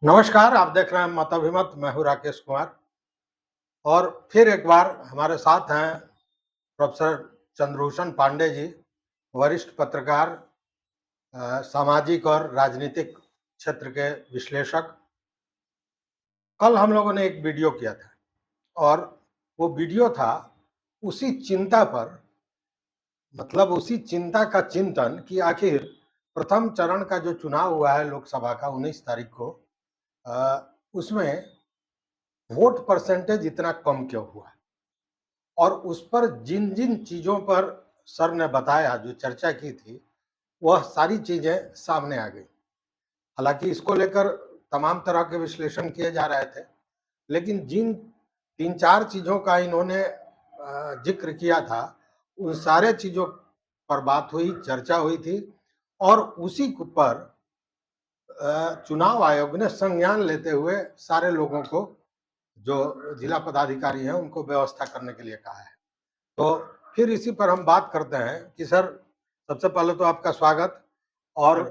नमस्कार, आप देख रहे हैं मताभिमत। मैं हूँ राकेश कुमार और फिर एक बार हमारे साथ हैं प्रोफेसर चंद्रभूषण पांडे जी, वरिष्ठ पत्रकार, सामाजिक और राजनीतिक क्षेत्र के विश्लेषक। कल हम लोगों ने एक वीडियो किया था और वो वीडियो था उसी चिंता पर, मतलब उसी चिंता का चिंतन कि आखिर प्रथम चरण का जो चुनाव हुआ है लोकसभा का 19 तारीख को, उसमें वोट परसेंटेज इतना कम क्यों हुआ और उस पर जिन जिन चीज़ों पर सर ने बताया, जो चर्चा की थी, वह सारी चीज़ें सामने आ गई। हालांकि इसको लेकर तमाम तरह के विश्लेषण किए जा रहे थे, लेकिन जिन तीन चार चीज़ों का इन्होंने जिक्र किया था, उन सारे चीज़ों पर बात हुई, चर्चा हुई थी और उसी पर चुनाव आयोग ने संज्ञान लेते हुए सारे लोगों को, जो जिला पदाधिकारी हैं, उनको व्यवस्था करने के लिए कहा है। तो फिर इसी पर हम बात करते हैं कि सर, सबसे पहले तो आपका स्वागत। और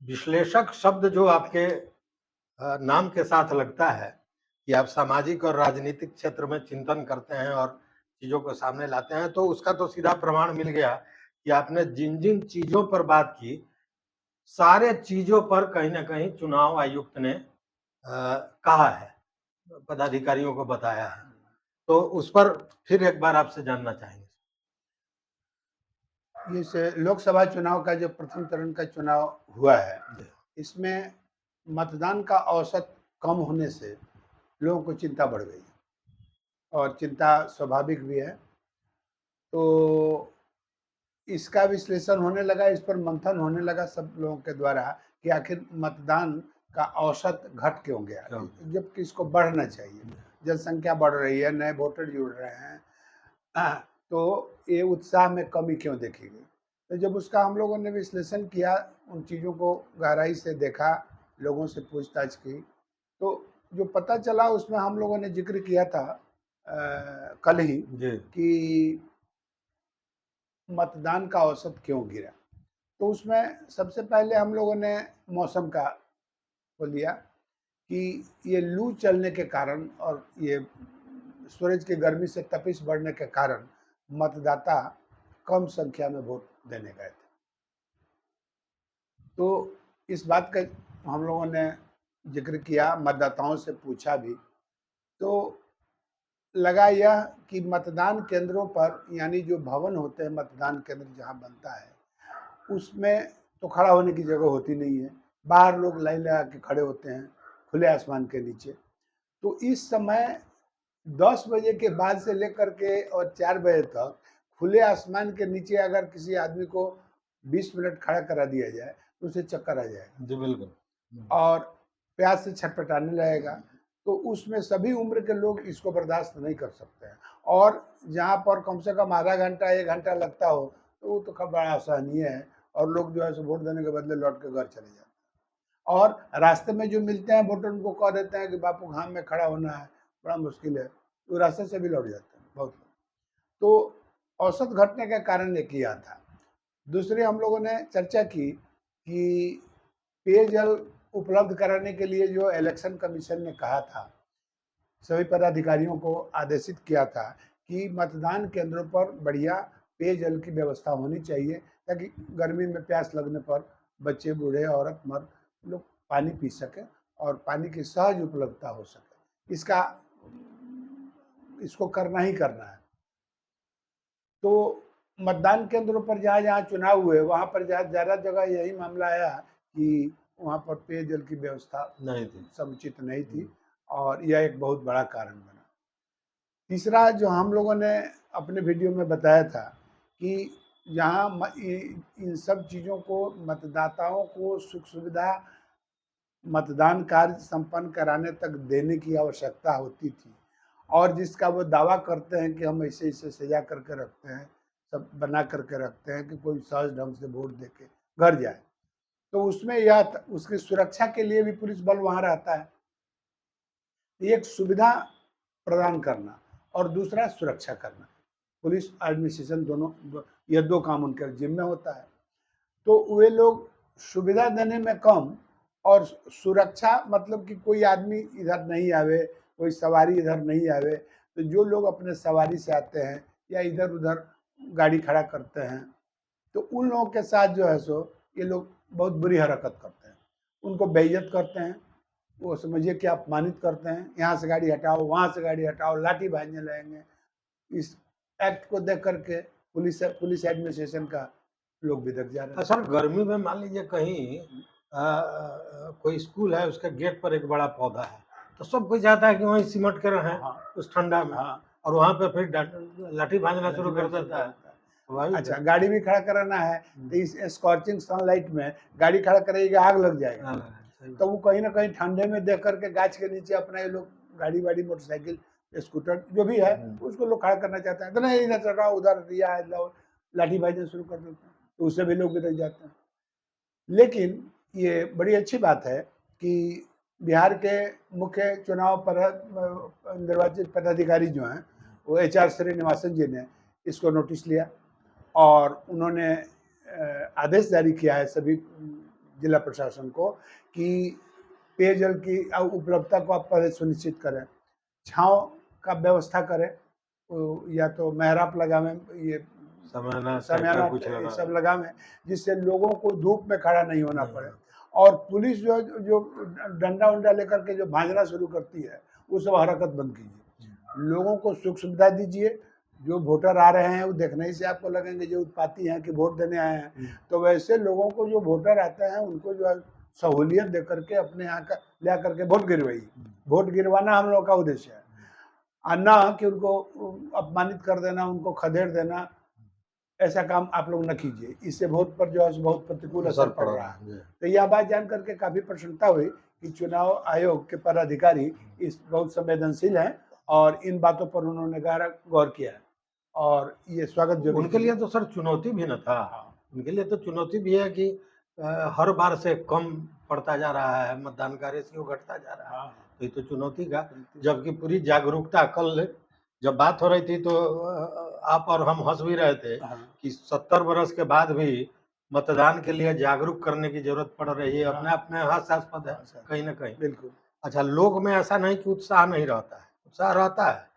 विश्लेषक शब्द जो आपके नाम के साथ लगता है कि आप सामाजिक और राजनीतिक क्षेत्र में चिंतन करते हैं और चीज़ों को सामने लाते हैं, तो उसका तो सीधा प्रमाण मिल गया कि आपने जिन जिन चीज़ों पर बात की, सारे चीज़ों पर कहीं ना कहीं चुनाव आयुक्त ने कहा है, पदाधिकारियों को बताया है। तो उस पर फिर एक बार आपसे जानना चाहेंगे। इस लोकसभा चुनाव का जो प्रथम चरण का चुनाव हुआ है, इसमें मतदान का औसत कम होने से लोगों को चिंता बढ़ गई और चिंता स्वाभाविक भी है। तो इसका विश्लेषण होने लगा, इस पर मंथन होने लगा सब लोगों के द्वारा कि आखिर मतदान का औसत घट क्यों गया, जबकि इसको बढ़ना चाहिए। जनसंख्या बढ़ रही है, नए वोटर जुड़ रहे हैं, तो ये उत्साह में कमी क्यों देखी गई। तो जब उसका हम लोगों ने विश्लेषण किया, उन चीज़ों को गहराई से देखा, लोगों से पूछताछ की, तो जो पता चला उसमें हम लोगों ने जिक्र किया था कल ही कि मतदान का औसत क्यों गिरा। तो उसमें सबसे पहले हम लोगों ने मौसम का को लिया कि ये लू चलने के कारण और ये सूरज की गर्मी से तपिश बढ़ने के कारण मतदाता कम संख्या में वोट देने गए थे। तो इस बात का हम लोगों ने जिक्र किया, मतदाताओं से पूछा भी, तो लगा यह कि मतदान केंद्रों पर, यानी जो भवन होते हैं, मतदान केंद्र जहां बनता है, उसमें तो खड़ा होने की जगह होती नहीं है। बाहर लोग लाइन लगा के खड़े होते हैं खुले आसमान के नीचे। तो इस समय 10 बजे के बाद से लेकर के और 4 बजे तक खुले आसमान के नीचे अगर किसी आदमी को 20 मिनट खड़ा करा दिया जाए तो उसे चक्कर आ जाएगा जी बिल्कुल, और प्यास से छटपटाने लगेगा। तो उसमें सभी उम्र के लोग इसको बर्दाश्त नहीं कर सकते हैं और जहाँ पर कम से कम आधा घंटा 1 घंटा लगता हो तो वो तो बड़ा असहनीय है और लोग जो है सो वोट देने के बदले लौट के घर चले जाते हैं। और रास्ते में जो मिलते हैं वोटर उनको कह देते हैं कि बापू घाम में खड़ा होना है, बड़ा मुश्किल है, तो रास्ते से भी लौट जाते हैं बहुत लोग। तो औसत घटने का कारण एक यह था। दूसरे हम लोगों ने चर्चा की कि पेयजल उपलब्ध कराने के लिए जो इलेक्शन कमीशन ने कहा था, सभी पदाधिकारियों को आदेशित किया था कि मतदान केंद्रों पर बढ़िया पेयजल की व्यवस्था होनी चाहिए ताकि गर्मी में प्यास लगने पर बच्चे, बूढ़े, औरत, मर्द लोग पानी पी सकें और पानी की सहज उपलब्धता हो सके। इसको करना ही करना है। तो मतदान केंद्रों पर जहाँ जहाँ चुनाव हुए वहाँ पर ज़्यादा जगह यही मामला आया कि वहाँ पर पेयजल की व्यवस्था नहीं थी, समुचित नहीं थी और यह एक बहुत बड़ा कारण बना। तीसरा जो हम लोगों ने अपने वीडियो में बताया था कि जहाँ इन सब चीज़ों को, मतदाताओं को सुख सुविधा मतदान कार्य संपन्न कराने तक देने की आवश्यकता होती थी और जिसका वो दावा करते हैं कि हम ऐसे ऐसे सजा करके रखते हैं, सब बना करके रखते हैं कि कोई सहज ढंग से वोट दे के घर जाए, तो उसमें यह उसकी सुरक्षा के लिए भी पुलिस बल वहाँ रहता है। एक सुविधा प्रदान करना और दूसरा सुरक्षा करना, पुलिस एडमिनिस्ट्रेशन दोनों, यह दो काम उनके जिम्मे होता है। तो वे लोग सुविधा देने में कम और सुरक्षा मतलब कि कोई आदमी इधर नहीं आवे, कोई सवारी इधर नहीं आवे। तो जो लोग अपने सवारी से आते हैं या इधर उधर गाड़ी खड़ा करते हैं, तो उन लोगों के साथ जो है सो ये लोग बहुत बुरी हरकत करते हैं, उनको बेइज्जत करते हैं, वो समझिए कि अपमानित करते हैं, यहाँ से गाड़ी हटाओ, वहाँ से गाड़ी हटाओ, लाठी भाजने लगेंगे। इस एक्ट को देख करके पुलिस एडमिनिस्ट्रेशन का लोग बिदक जा रहे हैं। सर गर्मी में मान लीजिए कहीं कोई स्कूल है, उसके गेट पर एक बड़ा पौधा है, तो सब कोई चाहता है कि वहीं सिमट कर रहें हाँ उस ठंडा में, हाँ, और वहाँ पे फिर लाठी भांजना शुरू कर देता है। वही अच्छा गाड़ी भी खड़ा कराना है तो इस स्कॉचिंग सनलाइट में गाड़ी खड़ा करेगी, आग लग जाएगा। तो वो कहीं ना कहीं ठंडे में देख करके गाछ के नीचे अपना ये लोग गाड़ी वाड़ी मोटरसाइकिल स्कूटर जो भी है उसको लोग खड़ा करना चाहते हैं, तो नहीं इधर चल रहा उधर रिया लाठी भाजना शुरू कर देते हैं, तो उससे भी लोग बिदक जाते हैं। लेकिन ये बड़ी अच्छी बात है कि बिहार के मुख्य चुनाव पर निर्वाचित पदाधिकारी जो हैं वो HR श्रीनिवासन जी ने इसको नोटिस लिया और उन्होंने आदेश जारी किया है सभी जिला प्रशासन को कि पेयजल की उपलब्धता को आप पहले सुनिश्चित करें, छांव का व्यवस्था करें, या तो मेहराब लगावें, ये समाना सब लगावें जिससे लोगों को धूप में खड़ा नहीं होना पड़े। और पुलिस जो डंडा उंडा लेकर के जो भांजना शुरू करती है वो सब हरकत बंद कीजिए, लोगों को सुख सुविधा दीजिए। जो वोटर आ रहे हैं वो देखने से आपको लगेंगे जो उत्पाती हैं कि वोट देने आए हैं, तो वैसे लोगों को जो वोटर आते हैं उनको जो है सहूलियत दे करके अपने यहाँ का ले करके वोट गिरवाइए। वोट गिरवाना हम लोग का उद्देश्य है, और ना कि उनको अपमानित कर देना, उनको खदेड़ देना, ऐसा काम आप लोग न कीजिए। इससे वोट पर जो है बहुत प्रतिकूल असर पड़ रहा है। तो यह बात जान करके काफ़ी प्रसन्नता हुई कि चुनाव आयोग के पदाधिकारी इस बहुत संवेदनशील हैं और इन बातों पर उन्होंने गौर किया है और ये स्वागत जो उनके लिए तो सर चुनौती भी न था। उनके लिए तो चुनौती भी है कि हर बार से कम पड़ता जा रहा है, मतदान का रेशियो घटता जा रहा है, तो ये तो चुनौती का। जबकि पूरी जागरूकता, कल जब बात हो रही थी तो आप और हम हंस भी रहे थे कि 70 वर्ष के बाद भी मतदान के लिए जागरूक करने की जरूरत पड़ रही है, अपने अपने हास्यास्पद है कहीं ना कहीं। बिल्कुल। अच्छा, लोग में ऐसा नहीं कि उत्साह नहीं रहता है, उत्साह रहता है,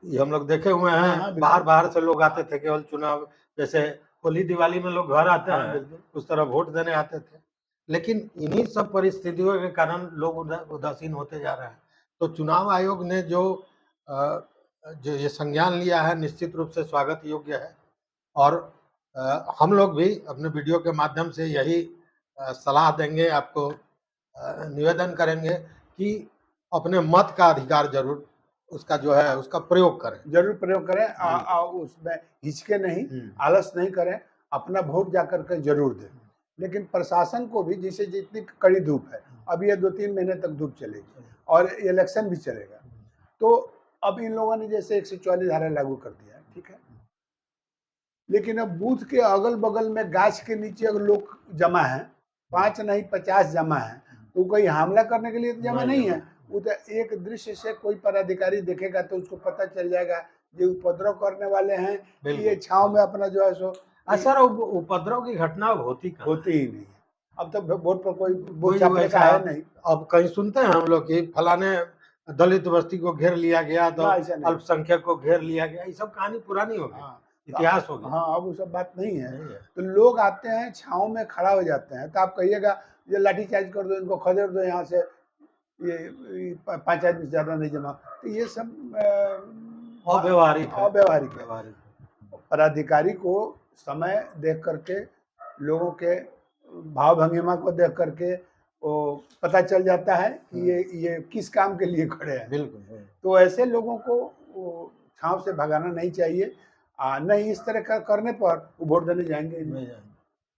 ये हम लोग देखे हुए हैं। बाहर बाहर से लोग आते थे केवल चुनाव, जैसे होली दिवाली में लोग घर आते हैं उस तरह वोट देने आते थे। लेकिन इन्हीं सब परिस्थितियों के कारण लोग उदासीन होते जा रहे हैं। तो चुनाव आयोग ने जो ये संज्ञान लिया है निश्चित रूप से स्वागत योग्य है। और हम लोग भी अपने वीडियो के माध्यम से यही सलाह देंगे, आपको निवेदन करेंगे कि अपने मत का अधिकार जरूर उसका जो है उसका प्रयोग करें, जरूर प्रयोग करें। उसमें हिचके नहीं, आलस नहीं करें, अपना वोट जाकर के जरूर दें। लेकिन प्रशासन को भी, जैसे जितनी कड़ी धूप है, अब ये 2-3 महीने तक धूप चलेगी और इलेक्शन भी चलेगा, तो अब इन लोगों ने जैसे 144 धारा लागू कर दिया है, ठीक है, लेकिन अब बूथ के अगल बगल में गाछ के नीचे अगर लोग जमा है, 5 नहीं 50 जमा है, तो कोई हमला करने के लिए तो जमा नहीं है। वो तो एक दृश्य से कोई पदाधिकारी देखेगा तो उसको पता चल जाएगा ये उपद्रव करने वाले हैं, ये छांव में अपना जो है सो। सर उपद्रव की घटना होती ही नहीं है। अब तो वोट पर कोई छापने का है नहीं। अब कहीं सुनते हैं हम लोग कि फलाने दलित बस्ती को घेर लिया गया, तो अल्पसंख्यक को घेर लिया गया, ये सब कहानी पुरानी हो गई, इतिहास हो गया। हाँ, अब वो सब बात नहीं है। तो लोग आते हैं, छांव में खड़ा हो जाते हैं, तो आप कहिएगा ये लाठीचार्ज कर दो, इनको खदेड़ दो, यहाँ से ये 5 आदमी से ज्यादा नहीं जमा, तो ये सब अव्यवहारिक है। पदाधिकारी को समय देख करके, लोगों के भाव भंगिमा को देख करके वो पता चल जाता है कि ये किस काम के लिए खड़े हैं। बिल्कुल। तो ऐसे लोगों को छांव से भगाना नहीं चाहिए। नहीं इस तरह का करने पर वो वोट देने जाएंगे नहीं।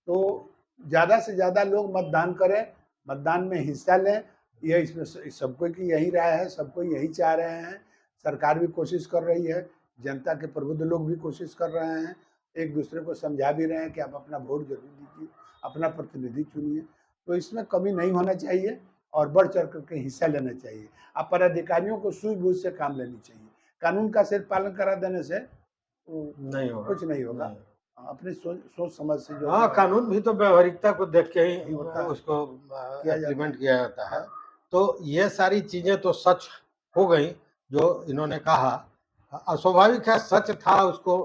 तो ज़्यादा से ज़्यादा लोग मतदान करें, मतदान में हिस्सा लें, ये इसमें सबको की यही राय है, सबको यही चाह रहे हैं। सरकार भी कोशिश कर रही है, जनता के प्रबुद्ध लोग भी कोशिश कर रहे हैं, एक दूसरे को समझा भी रहे हैं कि आप अपना वोट जरूर दीजिए, अपना प्रतिनिधि चुनिए। तो इसमें कमी नहीं होना चाहिए और बढ़ चढ़ करके हिस्सा लेना चाहिए। अब पदाधिकारियों को सूझबूझ से काम लेनी चाहिए। कानून का सिर्फ पालन करा देने से नहीं होगा, कुछ नहीं होगा। अपनी सोच समझ से जो हाँ, कानून भी तो व्यवहारिकता को देख के ही होता है, उसको किया जाता इम्प्लीमेंट किया जाता है। है। तो ये सारी चीज़ें तो सच हो गई जो इन्होंने कहा। स्वाभाविक है, सच था, उसको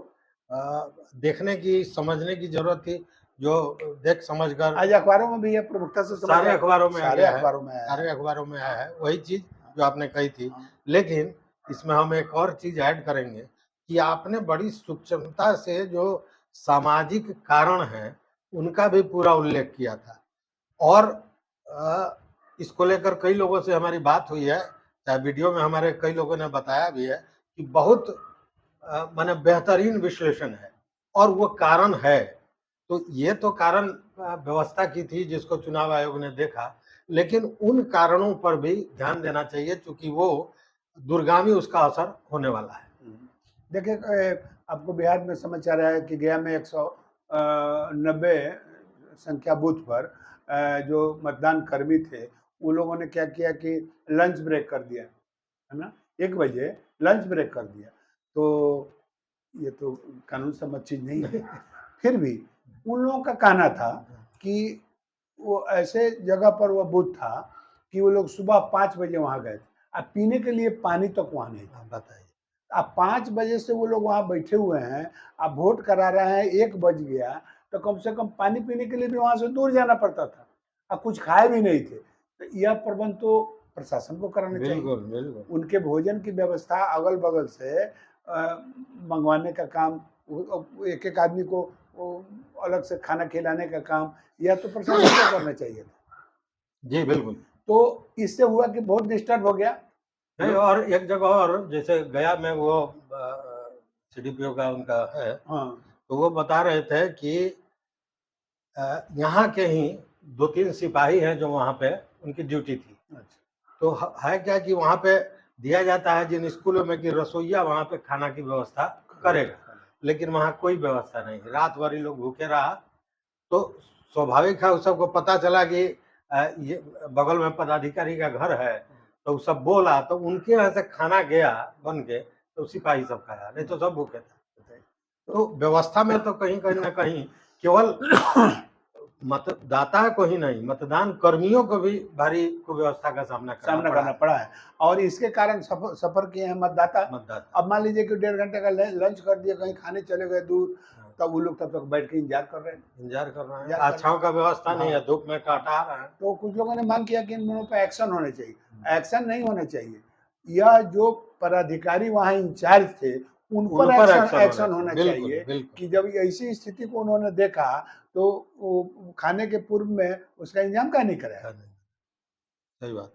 देखने की, समझने की ज़रूरत थी, जो देख समझ कर आज अखबारों में भी ये प्रमुखता से सारे अखबारों में आ सारे गया है, अखबारों में आया सारे है। अखबारों में आया है, वही चीज़ जो आपने कही थी। हाँ। लेकिन इसमें हम एक और चीज़ ऐड करेंगे कि आपने बड़ी सूक्ष्मता से जो सामाजिक कारण हैं, उनका भी पूरा उल्लेख किया था। और इसको लेकर कई लोगों से हमारी बात हुई है, चाहे वीडियो में हमारे कई लोगों ने बताया भी है कि बहुत माने बेहतरीन विश्लेषण है और वो कारण है। तो ये तो कारण व्यवस्था की थी जिसको चुनाव आयोग ने देखा, लेकिन उन कारणों पर भी ध्यान देना चाहिए क्योंकि वो दूरगामी उसका असर होने वाला है। देखिए, आपको बिहार में समाचार आया कि गया में 190 संख्या बूथ पर जो मतदान कर्मी थे, उन लोगों ने क्या किया कि लंच ब्रेक कर दिया, है ना? 1 बजे लंच ब्रेक कर दिया। तो ये तो कानून सम्मत चीज़ नहीं है। फिर भी उन लोगों का कहना था कि वो ऐसे जगह पर वो बूथ था कि वो लोग सुबह 5 बजे वहाँ गए थे। अब पीने के लिए पानी तक वहाँ नहीं था। बताइए। अब 5 बजे से वो लोग वहाँ बैठे हुए हैं, अब वोट करा रहे हैं, 1 बज गया, तो कम से कम पानी पीने के लिए भी वहाँ से दूर जाना पड़ता था। अब कुछ खाए भी नहीं थे। तो यह प्रबंध तो प्रशासन को कराना चाहिए। बिल्कुल, बिल्कुल। उनके भोजन की व्यवस्था अगल-बगल से मँगवाने का काम, एक-एक आदमी को अलग से खाना खिलाने का काम, यह तो प्रशासन को करना चाहिए था। जी, बिल्कुल। तो इससे हुआ कि बहुत डिस्टर्ब हो गया। नहीं, और एक जगह और जैसे गया में वो सीडीपीओ का उनका है, हाँ, तो वो बता रहे थे कि यहाँ के ही 2-3 सिपाही हैं जो वहाँ पे उनकी ड्यूटी थी। अच्छा। तो है क्या कि वहाँ पे दिया जाता है जिन स्कूलों में कि रसोइया वहाँ पे खाना की व्यवस्था करेगा, लेकिन वहाँ कोई व्यवस्था नहीं। रात भर ये लोग भूखे रहा, तो स्वाभाविक है उस सबको पता चला कि ये बगल में पदाधिकारी का घर है, तो सब बोला, तो उनके यहाँ से खाना गया बन के, तो सिपाही सब खाया, नहीं तो सब भूखे थे। तो व्यवस्था में तो कहीं कहीं ना कहीं केवल मतदाता को ही नहीं, मतदान कर्मियों को भी भारी कुव्यवस्था का सामना करना पड़ा है। और इसके कारण सफर किए हैं मतदाता। अब मान लीजिए कि 1.5 घंटे का लंच कर दिया, कहीं खाने चले गए दूर, तब वो लोग तब तक बैठ के इंतजार कर रहे हैं। आछाओं का व्यवस्था नहीं है, धूप में टहटा रहे हैं। तो कुछ लोगों ने मांग किया कि इन दोनों पे एक्शन होने चाहिए। एक्शन नहीं होने चाहिए, यह जो पदाधिकारी वहाँ इंचार्ज थे, उन पर एक्शन होना चाहिए कि जब ऐसी स्थिति को उन्होंने देखा, तो वो खाने के पूर्व में उसका इंतजाम क्यों नहीं कराया? सही बात।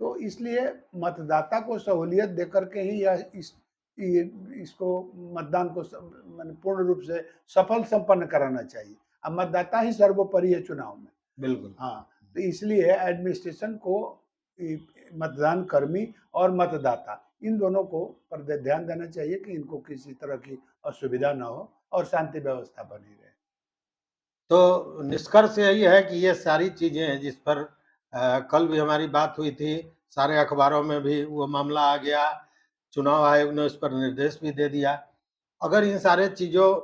तो इसलिए मतदाता को सहूलियत देकर के ही यह इसको मतदान को माने पूर्ण रूप से सफल संपन्न कराना चाहिए। अब मतदाता ही सर्वोपरि है चुनाव में। बिल्कुल। हाँ, तो इसलिए एडमिनिस्ट्रेशन को मतदान कर्मी और मतदाता इन दोनों को पर ध्यान देना चाहिए कि इनको किसी तरह की असुविधा न हो और शांति व्यवस्था बनी रहे। तो निष्कर्ष यही है कि ये सारी चीजें हैं जिस पर कल भी हमारी बात हुई थी, सारे अखबारों में भी वो मामला आ गया, चुनाव आयोग ने उस पर निर्देश भी दे दिया। अगर इन सारे चीजों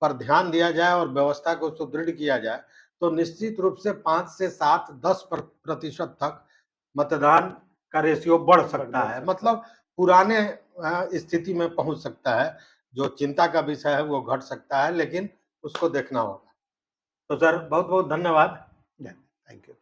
पर ध्यान दिया जाए और व्यवस्था को सुदृढ़ किया जाए, तो निश्चित रूप से 5 से 7, 10% तक मतदान का रेशियो बढ़ सकता है, मतलब पुराने स्थिति में पहुंच सकता है। जो चिंता का विषय है वो घट सकता है, लेकिन उसको देखना होगा। तो सर बहुत बहुत धन्यवाद। Thank you.